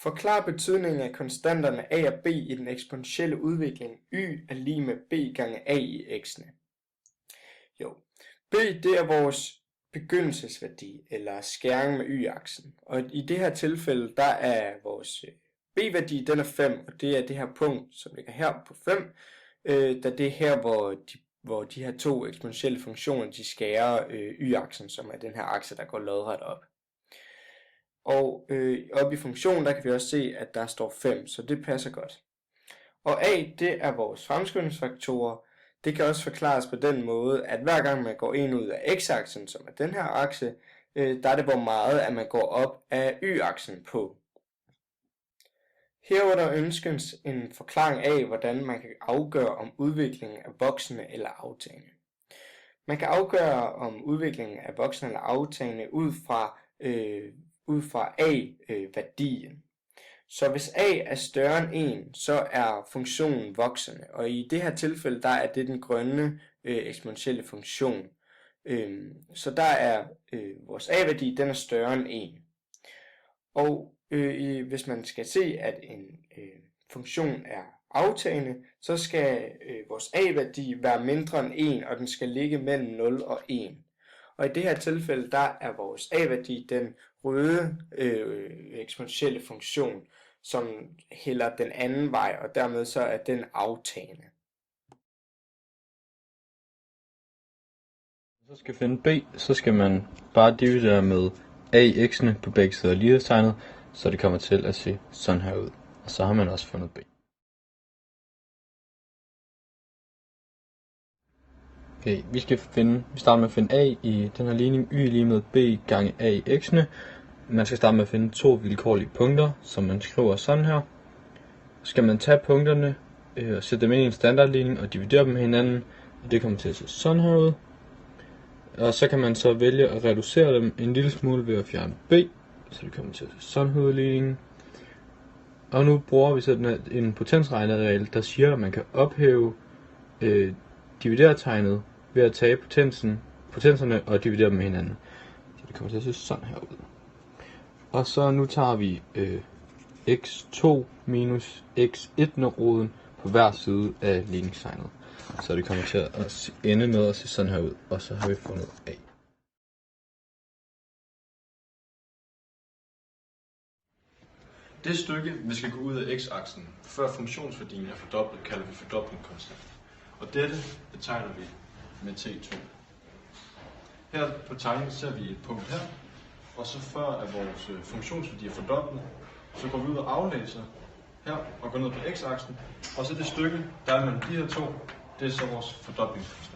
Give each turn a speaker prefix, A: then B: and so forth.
A: Forklar betydningen af konstanterne a og b i den eksponentielle udvikling y er lig med b gange a i x'ene. Jo, b det er vores begyndelsesværdi, eller skæring med y-aksen. Og i det her tilfælde, der er vores b-værdi, den er 5, og det er det her punkt, som ligger her på 5, da det er her, hvor de her to eksponentielle funktioner, de skærer y-aksen, som er den her akse, der går lodret op. Og oppe i funktionen, der kan vi også se, at der står 5, så det passer godt. Og a, det er vores fremskrivningsfaktorer. Det kan også forklares på den måde, at hver gang man går en ud af x-aksen, som er den her akse, der er det hvor meget, at man går op af y-aksen på. Her var der ønskes en forklaring af, hvordan man kan afgøre om udviklingen er voksende eller aftagende. Man kan afgøre om udviklingen er voksende eller aftagende ud fra a-værdien. Så hvis a er større end 1, så er funktionen voksende, og i det her tilfælde, der er det den grønne eksponentielle funktion. Så der er vores a-værdi, den er større end 1. Og hvis man skal se, at en funktion er aftagende, så skal vores a-værdi være mindre end 1, og den skal ligge mellem 0 og 1. Og i det her tilfælde, der er vores a-værdi den røde eksponentielle funktion, som hælder den anden vej, og dermed så er den aftagende.
B: Hvis man skal finde b, så skal man bare dividere med a i x'ene på begge sider af lighedstegnet, så det kommer til at se sådan her ud. Og så har man også fundet b. Okay, vi starter med at finde a i den her ligning, y lige med b gange a i x'ene. Man skal starte med at finde to vilkårlige punkter, som man skriver sådan her. Så skal man tage punkterne og sætte dem ind i en standardligning og dividere dem med hinanden, og det kommer til at se sådan her ud. Og så kan man så vælge at reducere dem en lille smule ved at fjerne b, så det kommer til at se sådan her ud ligningen. Og nu bruger vi så en potensregneregel, der siger, at man kan ophæve dividertegnet ved at tage potenserne og dividere dem med hinanden. Så det kommer til at se sådan her ud. Og så nu tager vi x2 minus x1-roden på hver side af ligningstegnet. Så det kommer til at ende med at se sådan her ud, og så har vi fundet a. Det stykke, vi skal gå ud af x-aksen, før funktionsværdien er fordoblet, kalder vi fordoblingskonstant. Og dette betegner vi med T2. Her på tegningen ser vi et punkt her, og så før at vores funktionsværdi er fordoblet, så går vi ud og aflæser her og går ned på x-aksen, og så det stykke, der er mellem de her to, det er så vores fordoblingskonstant.